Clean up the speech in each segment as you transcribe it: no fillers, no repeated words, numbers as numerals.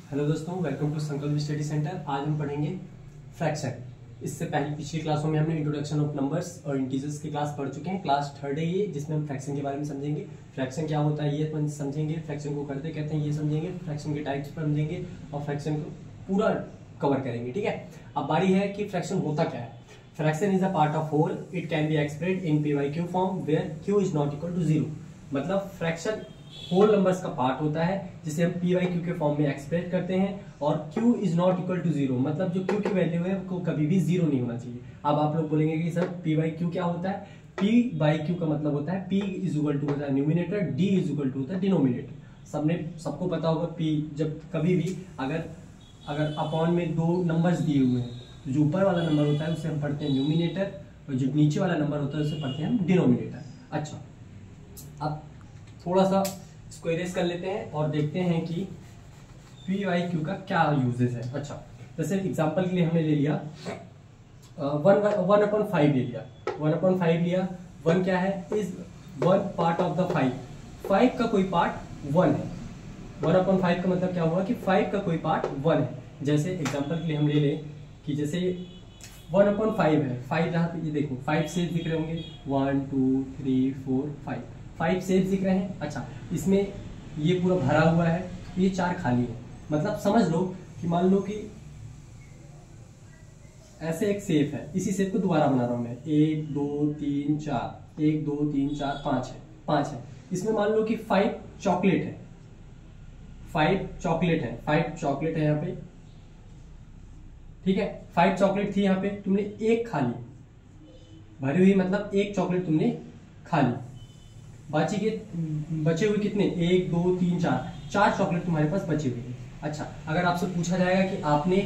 Hello दोस्तों, welcome to संकल्प study centre. आज हम पढ़ेंगे फ्रैक्शन। इससे पहले पिछली क्लासों में हमने इंट्रोडक्शन ऑफ नंबर्स और इंटीजर्स की क्लास पढ़ चुके हैं। क्लास थर्ड है ये, जिसमें हम फ्रैक्शन के बारे में समझेंगे। फ्रैक्शन क्या होता है ये अपन समझेंगे, फ्रैक्शन को करते कहते हैं ये समझेंगे, फ्रैक्शन के टाइप्स समझेंगे और फ्रैक्शन को पूरा कवर करेंगे। ठीक है, अब बारी है कि फ्रैक्शन होता क्या है। Fraction is a part of whole, it can be expressed in p/q form where q is not equal to 0। मतलब फ्रैक्शन होल नंबर्स का पार्ट होता है जिसे हम p/q के फॉर्म में एक्सप्रेस करते हैं और q is not equal to 0, मतलब जो q की वैल्यू है वो कभी भी 0 नहीं होना चाहिए। अब आप लोग बोलेंगे कि सर p/q क्या होता है। p/q का मतलब होता है p इज इक्वल टू होता है numerator, d is equal to होता है डिनोमिनेटर। सबको पता होगा p जब कभी भी अगर अपॉन में दो नंबर्स दिए हुए हैं तो जो ऊपर वाला नंबर होता है उसे हम पढ़ते हैं न्यूमिनेटर और जो नीचे वाला नंबर होता है उसे पढ़ते हैं हम डिनोमिनेटर। अच्छा, अब थोड़ा सा इसको इरेज कर लेते हैं और देखते हैं कि p/q का क्या यूजेस है। अच्छा, जैसे एग्जांपल के लिए हमने ले लिया 1/5 ले लिया। 1/5 लिया, 1 क्या है, इज 1 पार्ट ऑफ द 5। 5 का कोई पार्ट 1 है। 1/5 का मतलब क्या हुआ कि 5 का कोई पार्ट 1 है। जैसे एग्जांपल के लिए हम ले लें कि जैसे 1/5 है, 5 जहाँ पे ये देखो 5 शेप दिख रहे होंगे, 1 2 3 4 5 शेप दिख रहे हैं। अच्छा, इसमें ये पूरा भरा हुआ है, ये 4 खाली है। मतलब समझ लो कि मान लो कि ऐसे एक शेप है, इसी शेप को दोबारा बना रहा हूं मैं। 1 2 3 4 1 2 3 4 5 है। इसमें मान लो कि 5 चॉकलेट है, 5 चॉकलेट है यहाँ पे। ठीक है, 5 चॉकलेट थी यहाँ पे, तुमने एक खा ली, भरी हुई मतलब एक चॉकलेट तुमने खा ली। बचे हुए कितने, 1 2 3 4 चॉकलेट तुम्हारे पास बचे हुए हैं। अच्छा, अगर आपसे पूछा जाएगा कि आपने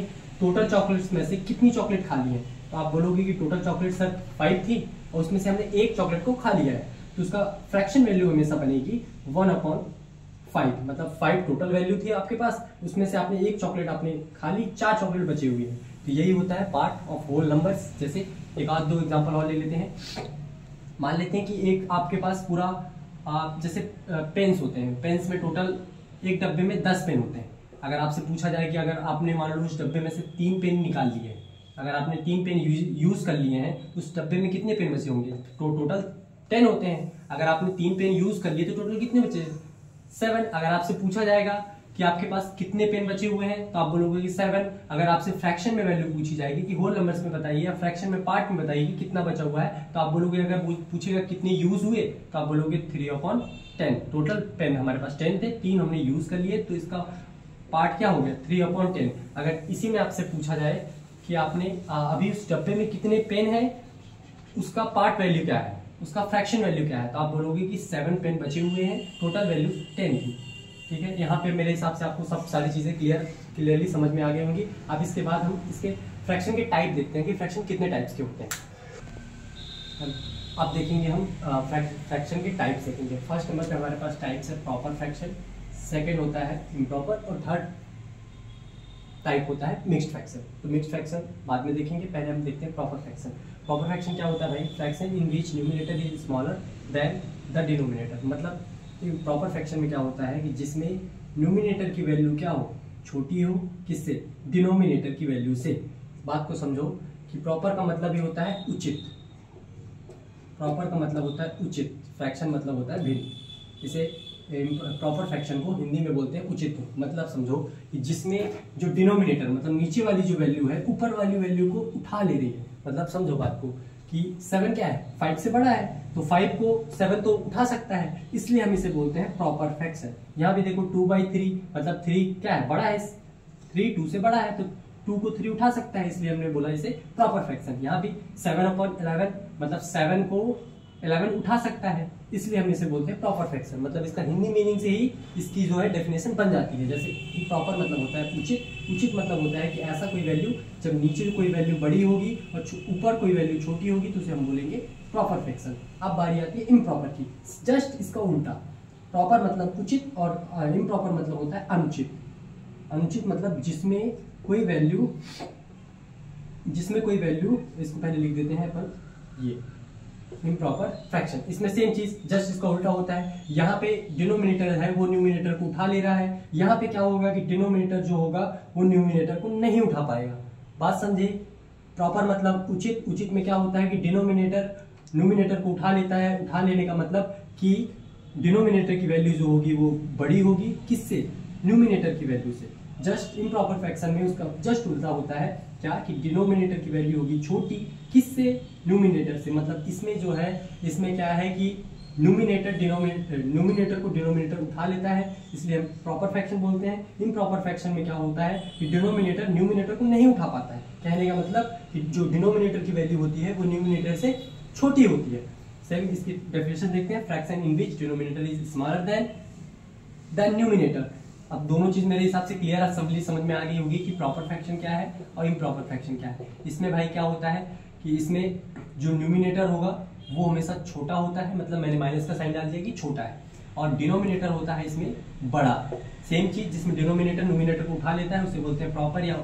टोटल चॉकलेट्स में से कितनी चॉकलेट खा ली है, तो आप बोलोगे कि टोटल चॉकलेट सर 5 थी और उसमें से हमने एक चॉकलेट को खा लिया है, तो उसका फ्रैक्शन वैल्यू हमेशा बनेगी 1/5। मतलब 5 टोटल वैल्यू थी आपके पास, उसमें से आपने एक चॉकलेट आपने खा ली, 4 चॉकलेट बचे हुए हैं। तो यही होता है पार्ट ऑफ होल नंबर्स। जैसे एक आध दो एग्जांपल और ले लेते हैं। मान लेते हैं कि एक आपके पास पूरा जैसे पेन्स होते हैं, पेन्स में टोटल एक डब्बे में 10 पेन होते हैं। अगर आपसे पूछा जाए कि अगर आपने मान लो उस डब्बे में से 3 पेन निकाल लिए, अगर आपने 3 पेन यूज कर लिए हैं, उस डब्बे में कितने पेन बचे होंगे, तो टोटल 10 होते हैं। अगर आपने 3 पेन यूज कर लिए तो टोटल कितने बचे, 7। अगर आपसे पूछा जाएगा कि आपके पास कितने पेन बचे हुए हैं, तो आप बोलोगे कि 7। अगर आपसे फ्रैक्शन में वैल्यू पूछी जाएगी कि होल नंबर्स में बताइए या फ्रैक्शन में पार्ट में बताइए कि कितना बचा हुआ है, तो आप बोलोगे, अगर पूछेगा कितने यूज हुए तो आप बोलोगे 3/10। टोटल पेन हमारे पास 10 थे, 3 हमने यूज कर लिए, तो इसका पार्ट क्या हो गया 3/10। अगर इसी में आपसे पूछा जाए कि आपने अभी उस डब्बे में कितने पेन है, उसका पार्ट वैल्यू क्या है, उसका फ्रैक्शन वैल्यू क्या है, तो आप बोलोगे कि 7 पेन बचे हुए हैं, टोटल वैल्यू 10 थी। ठीक है, यहाँ पे मेरे हिसाब से आपको सब सारी चीजें क्लियरली समझ में आ गई होंगी। अब इसके बाद हम इसके फ्रैक्शन के टाइप देखते हैं कि फ्रैक्शन कितने टाइप्स के होते हैं। अब देखेंगे हम फ्रैक्शन के टाइप्स देखेंगे। फर्स्ट नंबर पे हमारे पास टाइप्स है प्रॉपर फ्रैक्शन, सेकेंड होता है इम्प्रॉपर और थर्ड टाइप होता है मिक्स्ड फ्रैक्शन। तो मिक्स्ड फ्रैक्शन बाद में देखेंगे, पहले हम देखते हैं प्रॉपर फ्रैक्शन। प्रॉपर फ्रैक्शन क्या होता है भाई, fraction in which numerator is smaller than the denominator. मतलब प्रॉपर फ्रैक्शन में क्या होता है कि जिसमें न्यूमिनेटर की वैल्यू क्या हो, छोटी हो, किससे, डिनोमिनेटर की वैल्यू से। बात को समझो कि प्रॉपर का मतलब ये होता है उचित, प्रॉपर का मतलब होता है उचित, फ्रैक्शन मतलब होता है भिन्न। इसे प्रॉपर फ्रैक्शन को हिंदी में बोलते हैं उचित। मतलब समझो कि जिसमें जो डिनोमिनेटर मतलब नीचे वाली जो वैल्यू है ऊपर वाली वैल्यू को उठा ले रही है। मतलब समझो बात को कि 7 क्या है, 5 से बड़ा है, तो 5 को 7 तो उठा सकता है, इसलिए हम इसे बोलते हैं प्रॉपर फ्रैक्शन। यहाँ भी देखो 2/3 मतलब 3 क्या है, बड़ा है, 3 2 से बड़ा है, तो 2 को 3 उठा सकता है, इसलिए हमने बोला इसे प्रॉपर फ्रैक्शन। यहाँ भी 7/11 मतलब 7 को 11 उठा सकता है, इसलिए हम इसे बोलते हैं प्रॉपर फ्रैक्शन। मतलब इसका हिंदी मीनिंग से ही इसकी जो है डेफिनेशन बन जाती है। जैसे प्रॉपर मतलब होता है उचित, उचित मतलब होता है कि ऐसा कोई वैल्यू जब नीचे कोई वैल्यू बड़ी होगी और ऊपर कोई वैल्यू छोटी होगी तो उसे हम बोलेंगे प्रॉपर फ्रैक्शन। अब बारी आती है इम्प्रॉपर की, जस्ट इसका उल्टा। प्रॉपर मतलब उचित और इम्प्रॉपर मतलब होता है अनुचित। अनुचित मतलब जिसमें कोई वैल्यू, इसको पहले लिख देते हैं अपन, ये इम्प्रॉपर फ्रैक्शन। इसमें सेम चीज, जस्ट इसका उल्टा होता है। यहाँ पे डिनोमिनेटर है वो न्यूमिनेटर को उठा ले रहा है, यहाँ पे क्या होगा कि डिनोमिनेटर जो होगा वो न्यूमिनेटर को नहीं उठा पाएगा। बात समझे? प्रॉपर मतलब उचित। उचित में क्या होता है कि डिनोमिनेटर न्यूमिनेटर को उठा लेता है। उठा लेने का मतलब कि डिनोमिनेटर की वैल्यू जो होगी वो बड़ी होगी, किससे? न्यूमिनेटर की वैल्यू से। जस्ट इम्प्रॉपर फ्रैक्शन में उसका जस्ट उल्टा होता है, क्या कि डिनोमिनेटर की वैल्यू होगी छोटी, किससे? न्यूमिनेटर से। मतलब इसमें जो है, इसमें क्या है कि न्यूमिनेटर को डिनोमिनेटर उठा लेता है, इसलिए हम प्रॉपर फ्रैक्शन बोलते हैं। इम्प्रॉपर फ्रैक्शन में क्या होता है कि डिनोमिनेटर न्यूमिनेटर को नहीं उठा पाता है। कहने का मतलब कि जो डिनोमिनेटर की वैल्यू होती है वो न्यूमिनेटर से छोटी होती है। सेम इसकी डेफिनेशन देखते हैं, fraction in which denominator is smaller than numerator. अब दोनों चीज मेरे हिसाब से क्लियर समझ में आ गई होगी कि प्रॉपर फ्रैक्शन क्या है और इम्प्रॉपर फ्रैक्शन क्या है। इसमें भाई क्या होता है कि इसमें जो न्यूमिनेटर होगा वो हमेशा छोटा होता है, मतलब मैंने माइनस का साइन डाल दिया कि छोटा है, और डिनोमिनेटर होता है इसमें बड़ा। सेम चीज, जिसमें डिनोमिनेटर न्यूमिनेटर को उठा लेता है उसे बोलते हैं प्रॉपर या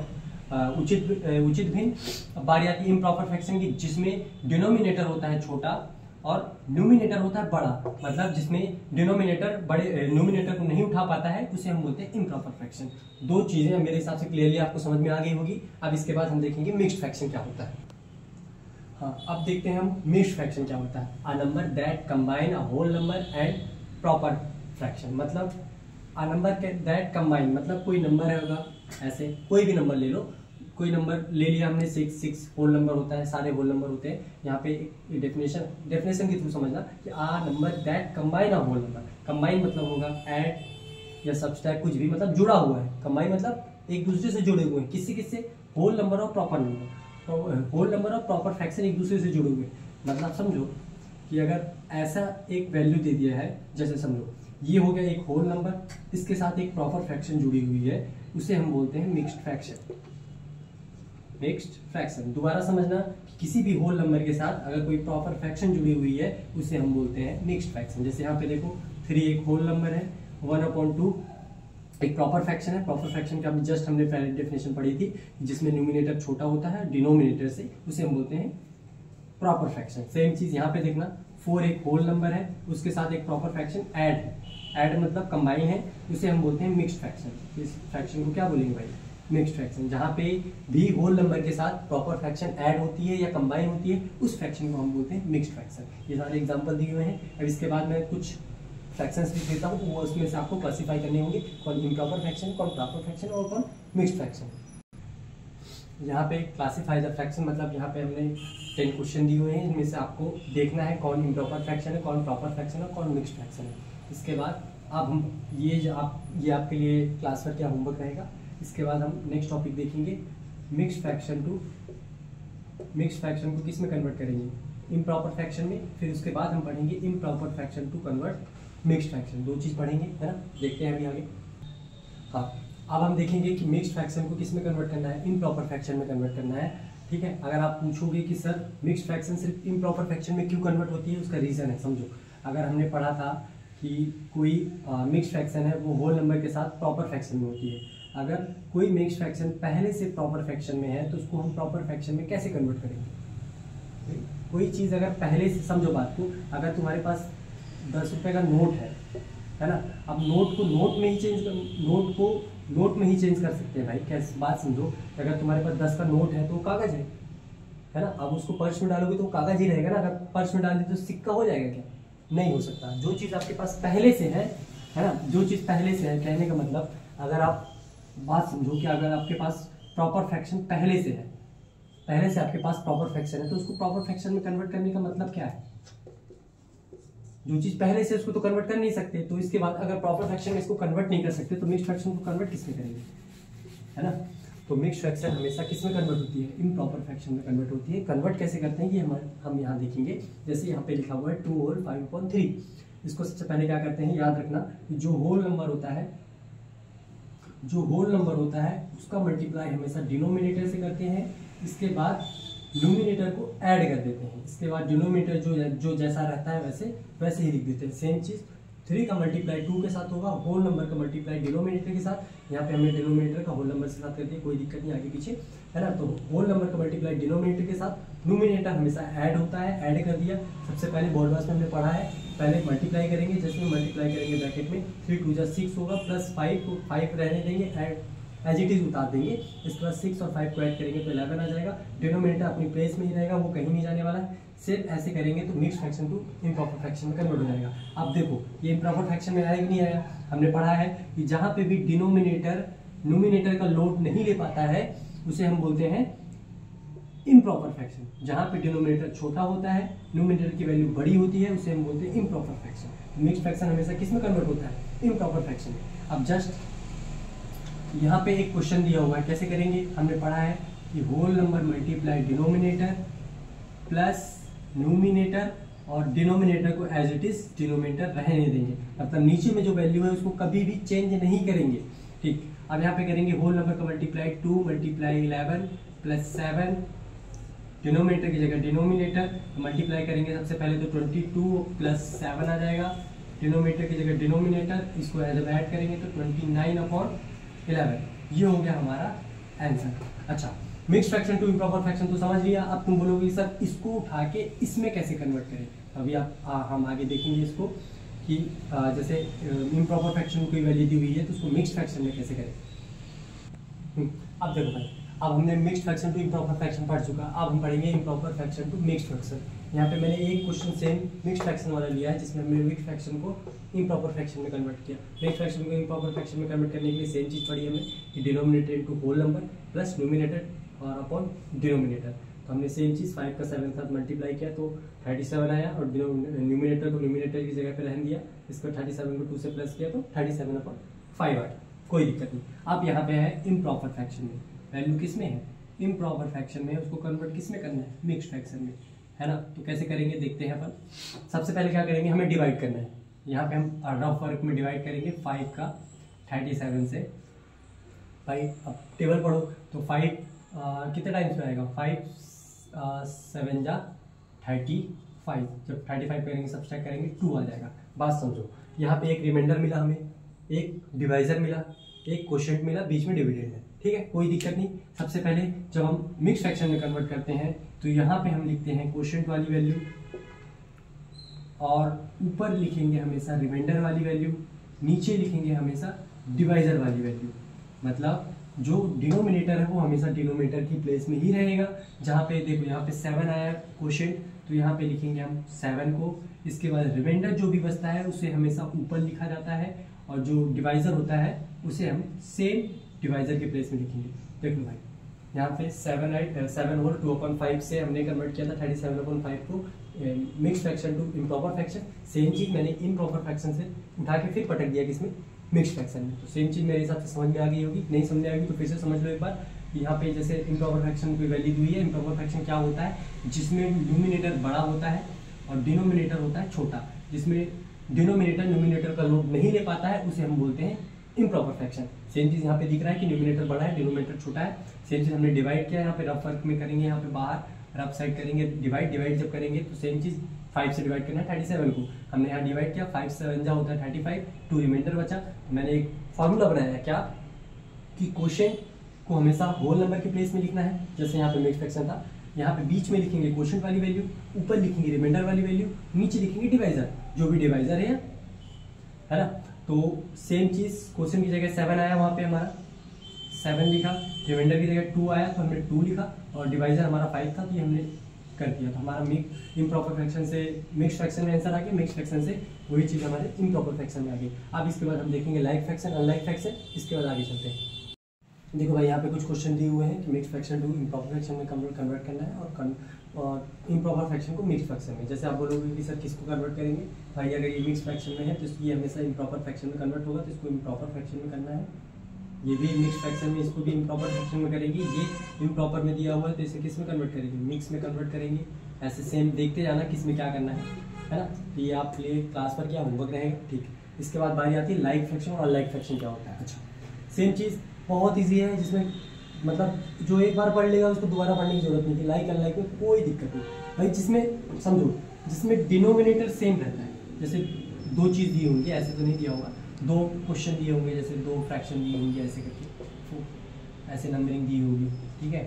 उचित भिन्न। अब बारी आती है इम्प्रॉपर फ्रैक्शन की, जिसमें डिनोमिनेटर होता है छोटा और न्यूमिनेटर होता है बड़ा, मतलब जिसमें डिनोमिनेटर बड़े न्यूमिनेटर को नहीं उठा पाता है, उसे हम बोलते हैं इम्प्रॉपर फ्रैक्शन। दो चीजें मेरे हिसाब से क्लियरली आपको समझ में आ गई होगी। अब इसके बाद हम देखेंगे मिक्स्ड फ्रैक्शन क्या होता है। हाँ, अब देखते हैं हम मिक्स्ड फ्रैक्शन क्या होता है। A number that combine a whole number and proper fraction. मतलब अ नंबर दैट कंबाइन, मतलब कोई नंबर है होगा, ऐसे कोई भी नंबर ले लो, कोई नंबर ले लिया हमने, 6 होल नंबर होता है, सारे होल नंबर होते हैं। यहाँ पे डेफिनेशन के थ्रू समझना कि a number that combine a whole number. Combine मतलब होगा ऐड या सब्सट्रैक्ट, कुछ भी, मतलब जुड़ा हुआ है। कंबाइन मतलब एक दूसरे से जुड़े हुए हैं, किससे? होल नंबर और प्रॉपर नंबर। तो होल नंबर और प्रॉपर फ्रैक्शन एक दूसरे से जुड़े हुए हैं। मतलब समझो कि अगर ऐसा एक वैल्यू दे दिया है, जैसे समझो ये हो गया एक होल नंबर, इसके साथ एक प्रॉपर फ्रैक्शन जुड़ी हुई है, उसे हम बोलते हैं मिक्स्ड फ्रैक्शन। मिक्स्ड फ्रैक्शन, दोबारा समझना, किसी भी होल नंबर के साथ अगर कोई प्रॉपर फ्रैक्शन जुड़ी हुई है उसे हम बोलते हैं मिक्स्ड फ्रैक्शन। जैसे यहाँ पे देखो 3 एक होल नंबर है, 1/2 एक प्रॉपर फ्रैक्शन है। प्रॉपर फ्रैक्शन का जस्ट हमने पहले डेफिनेशन पढ़ी थी, जिसमें न्यूमिनेटर छोटा होता है डिनोमिनेटर से, उसे हम बोलते हैं प्रॉपर फ्रैक्शन। सेम चीज यहाँ पे देखना, 4 एक होल नंबर है, उसके साथ एक प्रॉपर फ्रैक्शन ऐड है, ऐड मतलब कंबाइन है, उसे हम बोलते हैं मिक्स्ड फ्रैक्शन। इस फ्रैक्शन को क्या बोलेंगे भाई? Mixed fraction. जहाँ पे भी होल नंबर के साथ प्रॉपर फ्रैक्शन ऐड होती है या कंबाइन होती है, उस फ्रैक्शन को हम बोलते हैं मिक्स्ड फ्रैक्शन। ये सारे एग्जांपल दिए हुए हैं। अब इसके बाद मैं कुछ फ्रैक्शंस लिख देता हूँ, वो उसमें से आपको क्लासिफाई करने होंगे, कौन इम्प्रॉपर फ्रैक्शन, कौन प्रॉपर फ्रैक्शन और कौन मिक्स्ड फ्रैक्शन। यहाँ पे क्लासिफाई द फ्रैक्शन, मतलब यहाँ पे हमने 10 क्वेश्चन दिए हुए हैं, इनमें से आपको देखना है कौन इम्प्रॉपर फ्रैक्शन है, कौन प्रॉपर फ्रैक्शन है, कौन मिक्स्ड फ्रैक्शन है। इसके बाद अब हम ये आपके लिए क्लास वर्क या होमवर्क रहेगा। इसके बाद हम नेक्स्ट टॉपिक देखेंगे मिक्स्ड फ्रैक्शन को किस में कन्वर्ट करेंगे? इम्प्रॉपर फ्रैक्शन में। फिर उसके बाद हम पढ़ेंगे improper fraction to convert mixed fraction. दो चीज पढ़ेंगे, है ना? देखते हैं अभी आगे। हाँ, अब हम देखेंगे कि मिक्स्ड फ्रैक्शन को किस में कन्वर्ट करना है? इम्प्रॉपर फ्रैक्शन में कन्वर्ट करना है। ठीक है, अगर आप पूछोगे कि सर मिक्स्ड फ्रैक्शन सिर्फ इम्प्रॉपर फ्रैक्शन में क्यों कन्वर्ट होती है, उसका रीजन है। समझो, अगर हमने पढ़ा था कि कोई मिक्स्ड फ्रैक्शन है वो होल नंबर के साथ प्रॉपर फ्रैक्शन में होती है। अगर कोई मिक्स्ड फ्रैक्शन पहले से प्रॉपर फ्रैक्शन में है तो उसको हम प्रॉपर फ्रैक्शन में कैसे कन्वर्ट करेंगे? कोई चीज़ अगर पहले से, समझो बात को, अगर तुम्हारे पास 10 रुपये का नोट है ना, अब नोट को नोट में ही चेंज कर सकते हैं भाई। कैसे? बात समझो, अगर तुम्हारे पास 10 का नोट है तो वो कागज है ना, अब उसको पर्स में डालोगे तो वो कागज ही रहेगा ना। अगर पर्स में डाल दी तो सिक्का हो जाएगा क्या? नहीं हो सकता। जो चीज़ आपके पास पहले से है ना, जो चीज़ पहले से है, कहने का मतलब अगर आप बात समझो कि अगर आपके पास प्रॉपर फ्रैक्शन पहले से है, पहले से आपके पास प्रॉपर फ्रैक्शन है, तो उसको प्रॉपर फ्रैक्शन में कन्वर्ट करने का मतलब क्या है? जो चीज पहले से उसको तो कन्वर्ट कर नहीं सकते, तो इसके बाद अगर प्रॉपर फ्रैक्शन में इसको कन्वर्ट नहीं कर सकते तो मिक्स्ड फ्रैक्शन को कन्वर्ट किसमें करेंगे? है ना? तो मिक्स्ड फ्रैक्शन हमेशा किसमें कन्वर्ट होती है? इम्प्रॉपर फ्रैक्शन में कन्वर्ट होती है। कन्वर्ट कैसे करते हैं ये हम यहाँ देखेंगे। जैसे यहाँ पे लिखा हुआ है 2 होल 5/3। इसको सबसे पहले क्या करते हैं, याद रखना, जो होल नंबर होता है उसका मल्टीप्लाई हमेशा डिनोमिनेटर से करते हैं। इसके बाद न्यूमिनेटर को ऐड कर देते हैं। इसके बाद डिनोमिनेटर जो जैसा रहता है वैसे ही लिख देते हैं। सेम चीज 3 का मल्टीप्लाई 2 के साथ होगा, होल नंबर का मल्टीप्लाई डिनोमिनेटर के साथ, यहाँ पे हमने डिनोमिनेटर का होल नंबर के साथ कर दिया, कोई दिक्कत नहीं आगे पीछे, है ना। तो होल नंबर का मल्टीप्लाई डिनोमिनेटर के साथ, न्यूमिनेटर हमेशा ऐड होता है, ऐड कर दिया। सबसे पहले बोर्ड वास में हमने पढ़ा है, पहले मल्टीप्लाई करेंगे, जैसे मल्टीप्लाई करेंगे ब्रैकेट में 3 2 6 होगा, प्लस 5 को 5 रहने देंगे, ऐड एज इट इज उतार देंगे। इसके बाद 6 और 5 को ऐड करेंगे तो 11 आ जाएगा। डिनोमिनेटर अपनी प्लेस में ही रहेगा, वो कहीं नहीं जाने वाला है। सिर्फ ऐसे करेंगे तो mix fraction to improper fraction में कन्वर्ट हो जाएगा। अब देखो ये इम्प्रॉपर फ्रैक्शन में आएगा नहीं आएगा। हमने पढ़ा है कि जहां पे भी डिनोमिनेटर न्यूमिनेटर का लोड नहीं ले पाता है उसे हम बोलते हैं इम्प्रॉपर फ्रैक्शन। जहां पे डिनोमिनेटर छोटा होता है, न्यूमिनेटर की वैल्यू बड़ी होती है, उसे हम बोलते हैं इम्प्रॉपर फ्रैक्शन। मिक्स फ्रैक्शन हमेशा किस में कन्वर्ट होता है? इम्प्रॉपर फ्रैक्शन में। अब जस्ट यहाँ पे एक क्वेश्चन दिया हुआ है, कैसे करेंगे? हमने पढ़ा है कि whole number multiply denominator plus numerator, और डिनोमिनेटर को एज इट इज डिनोमिनेटर रहने देंगे, मतलब नीचे में जो वैल्यू है उसको कभी भी चेंज नहीं करेंगे। ठीक, अब यहाँ पे करेंगे होल नंबर का मल्टीप्लाई 2 मल्टीप्लाई 11 प्लस 7, डिनोमिनेटर की जगह डिनोमिनेटर मल्टीप्लाई करेंगे। सबसे पहले तो 22 प्लस 7 आ जाएगा, डिनोमिनेटर की जगह डिनोमिनेटर, इसको एज ऐड करेंगे तो 29/11। ये हो गया हमारा आंसर। अच्छा, mix fraction to improper fraction तो समझ लिया। अब तुम बोलोगे सर इसको उठा के इसमें कैसे कन्वर्ट करें? अभी हम आगे देखेंगे इसको कि जैसे इम्प्रॉपर फ्रैक्शन कोई वैल्यू दी हुई है तो उसको मिक्स फ्रैक्शन में कैसे करें। अब देखो भाई, अब हमने mix fraction to improper fraction पढ़ चुका, अब हम पढ़ेंगे improper fraction to mix fraction. यहाँ पे मैंने एक क्वेश्चन सेम मिक्स फ्रैक्शन वाला लिया है जिसमें हमने मिक्स फ्रैक्शन को इम्प्रॉपर फ्रैक्शन में कन्वर्ट किया। मिक्स फ्रैक्शन को इम्प्रॉपर फ्रैक्शन में कन्वर्ट करने के लिए सेम चीज पढ़ी हमने कि denominator into whole number plus numerator और अपॉन डिनोमिनेटर। तो हमने सेम चीज 5 का 7 के साथ मल्टीप्लाई किया तो 37 आया, और न्यूमिनेटर को न्यूमिनेटर की जगह पे रहने दिया, इसको 37 को 2 से प्लस किया तो 37/5 आ गया, कोई दिक्कत नहीं। अब यहाँ पे है इम्प्रॉपर फ्रैक्शन में, वैल्यू किस में है? इम्प्रॉपर फ्रैक्शन में, उसको कन्वर्ट किस में करना है? मिक्स फ्रैक्शन में, है ना। तो कैसे करेंगे देखते हैं अपन। सबसे पहले क्या करेंगे, हमें डिवाइड करना है। यहाँ पे हम रफ वर्क में डिवाइड करेंगे 5 का 37 से। भाई अब टेबल पढ़ो तो 5 कितने टाइम्स में आएगा? 5 7 जा 35। जब 35 करेंगे सब्सट्रैक्ट करेंगे 2 आ जाएगा। बात समझो, यहाँ पे एक रिमाइंडर मिला हमें, एक डिवाइजर मिला, एक क्वोशिएंट मिला, बीच में डिविडेंड है, ठीक है, कोई दिक्कत नहीं। सबसे पहले जब हम मिक्स फ्रैक्शन में कन्वर्ट करते हैं तो यहाँ पे हम लिखते हैं क्वोशिएंट वाली वैल्यू, और ऊपर लिखेंगे हमेशा रिमाइंडर वाली वैल्यू, नीचे लिखेंगे हमेशा डिवाइजर वाली वैल्यू। मतलब जो डिनोमिनेटर है वो हमेशा डिनोमिनेटर की प्लेस में ही रहेगा। जहाँ पे देखो यहाँ पे 7 आया क्वोशिएंट, तो यहाँ पे लिखेंगे हम 7 को। इसके बाद रिमाइंडर जो भी बचता है उसे हमेशा ऊपर लिखा जाता है, और जो डिवाइजर होता है उसे हम सेम डिवाइजर के प्लेस में लिखेंगे। देख लो भाई, यहाँ पे 7 होल 2/5 से हमने कन्वर्ट किया था 37/5 को mix fraction to improper fraction. Same चीज मैंने इम्प्रॉपर फ्रैक्शन से उठा के फिर पटक दिया किसमें? मिक्स फ्रैक्शन में। तो सेम चीज मेरे हिसाब से समझ में आ गई होगी, नहीं समझ में आएगी तो फिर से समझ लो एक बार। यहाँ पे जैसे इम्प्रॉपर फ्रैक्शन की वैल्यू दी हुई है, इम्प्रॉपर फ्रैक्शन क्या होता है? जिसमें न्यूमिनेटर बड़ा होता है और डिनोमिनेटर होता है छोटा। जिसमें डिनोमिनेटर न्यूमिनेटर का लोड नहीं ले पाता है उसे हम बोलते हैं इम्प्रॉपर फ्रैक्शन। सेम चीज यहाँ पे दिख रहा है कि न्यूमिनेटर बड़ा है, डिनोमिनेटर छोटा है। सेम चीज हमने डिवाइड किया, यहाँ पे रफ वर्क में करेंगे, यहाँ पे बाहर रफ साइड करेंगे डिवाइड जब करेंगे तो सेम चीज 5 से डिवाइड करना है 37 को। हमने यहाँ डिवाइड किया, 5 7 जा होता है 35, 2 रिमाइंडर बचा। तो मैंने एक फॉर्मूला बनाया है क्या कि क्वोशिएंट को हमेशा होल नंबर के प्लेस में लिखना है। जैसे यहाँ पे मिक्स फ्रैक्शन था, यहाँ पे बीच में लिखेंगे क्वोशिएंट वाली वैल्यू, ऊपर लिखेंगे रिमाइंडर वाली वैल्यू, नीचे लिखेंगे डिवाइजर, जो भी डिवाइजर है ना। तो सेम चीज क्वोशिएंट की जगह 7 आया, वहां पे हमारा 7 लिखा, रिमाइंडर की जगह 2 आया तो हमने 2 लिखा, और डिवाइजर हमारा 5 था तो ये हमने कर दिया। तो हमारा इम्प्रॉपर फ्रैक्शन से मिक्स फ्रैक्शन में आंसर आ गया, मिक्स फ्रैक्शन से वही चीज हमारे इम्प्रॉपर फ्रैक्शन में आ गई। अब इसके बाद हम देखेंगे लाइक फ्रैक्शन, अनलाइक फ्रैक्शन, इसके बाद आगे चलते हैं। देखो भाई, यहाँ पे कुछ क्वेश्चन दिए हुए हैं कि mix fraction to improper fraction में कन्वर्ट करना है, और इम्प्रॉपर फ्रैक्शन को मिक्स फ्रैक्शन में। जैसे आप बोलोगे कि सर किसको कन्वर्ट करेंगे? भाई अगर ये मिक्स फ्रैक्शन में है तो ये हमेशा इम्प्रॉपर फ्रैक्शन में कन्वर्ट होगा, तो इसको इम्प्रॉपर फ्रैक्शन में करना है। ये भी मिक्स फ्रैक्शन में, इसको भी इम्प्रॉपर फ्रैक्शन में करेंगे। ये इम्प्रॉपर में दिया हुआ है तो इसे किस में कन्वर्ट करेंगे? मिक्स में कन्वर्ट करेंगे। ऐसे सेम देखते जाना किस में क्या करना है ना। तो ये आप लिए क्लास पर क्या होमवर्क रहेगा, ठीक है। इसके बाद बारी आती है लाइक फ्रैक्शन और अनलाइक फ्रैक्शन क्या होता है। अच्छा, सेम चीज़ बहुत ईजी है, जिसमें मतलब जो एक बार पढ़ लेगा उसको दोबारा पढ़ने की जरूरत नहीं थी। लाइक अनलाइक में कोई दिक्कत नहीं भाई, जिसमें समझो जिसमें डिनोमिनेटर सेम रहता है, जैसे 2 चीज़ दी होंगी, ऐसे तो नहीं दिया होगा, दो क्वेश्चन दिए होंगे, जैसे दो फ्रैक्शन दी होंगी ऐसे करके, ऐसे नंबरिंग दी होगी, ठीक है,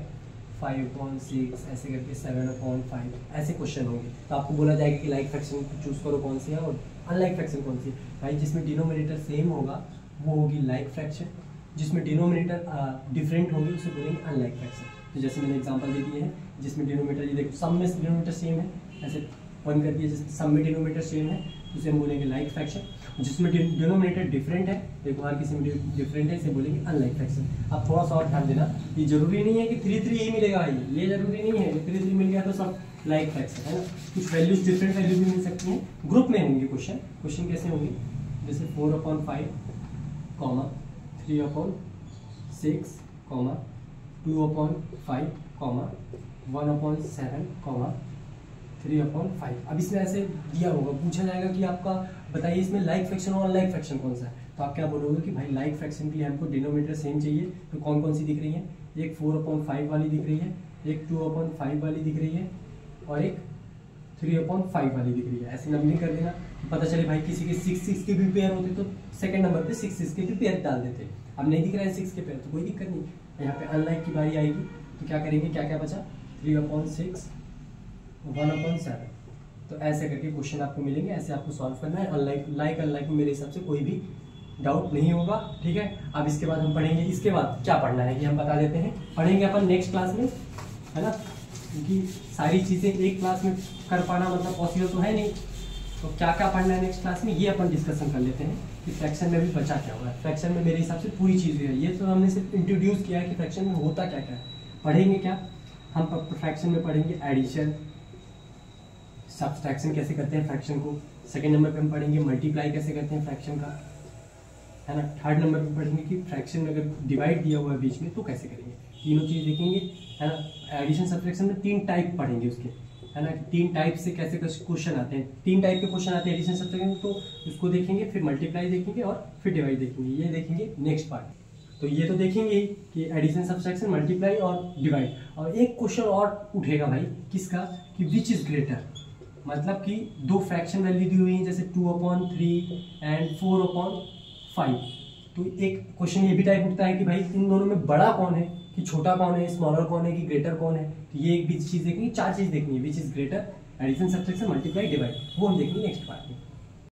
5/6 ऐसे करके 7/5 ऐसे क्वेश्चन होंगे। तो आपको बोला जाएगा कि लाइक फ्रैक्शन चूज करो कौन सी है और अनलाइक फ्रैक्शन कौन सी है। भाई जिसमें डिनोमिनेटर सेम होगा वो होगी लाइक फ्रैक्शन, जिसमें डिनोमिनेटर डिफरेंट होगी उसे बोलेंगे अनलाइक फ्रैक्शन। तो जैसे मैंने एग्जांपल दे दिए हैं, जिसमें डिनोमिनेटर, ये देखो सम में डिनोमिनेटर सेम है, ऐसे वन कर दिए, जिसमें सम में डिनोमिनेटर सेम है उसे हम बोलेंगे लाइक फ्रैक्शन। जिसमें डिनोमिनेटर डिफरेंट है, देखो हर किसी में डिफरेंट है, इसे बोलेंगे अनलाइक फ्रैक्शन। अब थोड़ा सा और ध्यान देना, ये जरूरी नहीं है कि 3 ही मिलेगा भाई, ये जरूरी नहीं है 3 मिल गया तो सब लाइक फ्रैक्शन है ना, कुछ वैल्यूज डिफरेंट वैल्यू भी मिल सकती हैं, ग्रुप में होंगे क्वेश्चन कैसे होंगे, जैसे 4/5, 3/6, 2/5, 1/7, 3/5। अब इसमें ऐसे दिया होगा, पूछा जाएगा कि आपका बताइए इसमें लाइक फ्रैक्शन और अनलाइक फ्रैक्शन कौन सा है, तो आप क्या बोलोगे कि भाई लाइक फ्रैक्शन के लिए हमको डिनोमिनेटर सेम चाहिए, तो कौन कौन सी दिख रही है, एक 4/5 वाली दिख रही है, एक 2/5 वाली दिख रही है और एक 3/5 वाली दिख रही है। ऐसे नंबरिंग कर देना, पता चले भाई किसी के 6 के भी पेयर होते तो सेकंड नंबर पे 6 के भी पेयर डाल देते। अब नहीं दिख रहा है 6 के पेयर तो कोई दिक्कत नहीं, यहाँ पे अनलाइक की बारी आएगी तो क्या करेंगे, क्या क्या बचा, 3/6, 1/7। तो ऐसे करके क्वेश्चन आपको मिलेंगे, ऐसे आपको सॉल्व करना है। अनलाइक में मेरे हिसाब से कोई भी डाउट नहीं होगा, ठीक है। अब इसके बाद हम पढ़ेंगे, इसके बाद क्या पढ़ना है ये हम बता देते हैं, पढ़ेंगे अपन नेक्स्ट क्लास में, है ना, क्योंकि सारी चीजें एक क्लास में कर पाना मतलब पॉसिबल तो है नहीं, तो क्या क्या पढ़ना है नेक्स्ट क्लास में ये अपन डिस्कशन कर लेते हैं कि फ्रैक्शन में भी बचा क्या होगा। फ्रैक्शन में मेरे हिसाब से पूरी चीज़ है, ये तो हमने सिर्फ इंट्रोड्यूस किया है कि फ्रैक्शन में होता क्या क्या है। पढ़ेंगे क्या हम फ्रैक्शन में, पढ़ेंगे एडिशन, सब्सट्रैक्शन कैसे करते हैं फ्रैक्शन को, सेकंड नंबर पे हम पढ़ेंगे मल्टीप्लाई कैसे करते हैं फ्रैक्शन का, है ना, थर्ड नंबर पे पढ़ेंगे कि फ्रैक्शन में अगर डिवाइड दिया हुआ है बीच में तो कैसे करेंगे, तीनों चीज़ देखेंगे, है ना। एडिशन सब्सट्रैक्शन में 3 टाइप पढ़ेंगे उसके, है ना, 3 टाइप से कैसे क्वेश्चन आते हैं, 3 टाइप के क्वेश्चन आते हैं एडिशन सब्सट्रैक्शन, तो उसको देखेंगे, फिर मल्टीप्लाई देखेंगे और फिर डिवाइड देखेंगे, ये देखेंगे नेक्स्ट पार्ट। तो ये तो देखेंगे ही कि एडिशन सब्सट्रैक्शन मल्टीप्लाई और डिवाइड, और एक क्वेश्चन और उठेगा भाई किसका, कि विच इज ग्रेटर, मतलब कि 2 फ्रैक्शन वैल्यू दी हुई है जैसे 2/3 एंड 4/5, तो एक क्वेश्चन ये भी टाइप उठता है कि भाई इन दोनों में बड़ा कौन है, कि छोटा कौन है, स्मॉलर कौन है, कि ग्रेटर कौन है। तो ये एक भी चीज देखनी है, 4 चीज देखनी है, which is greater, addition subtraction multiply divide, वो हम देखेंगे नेक्स्ट पार्ट में।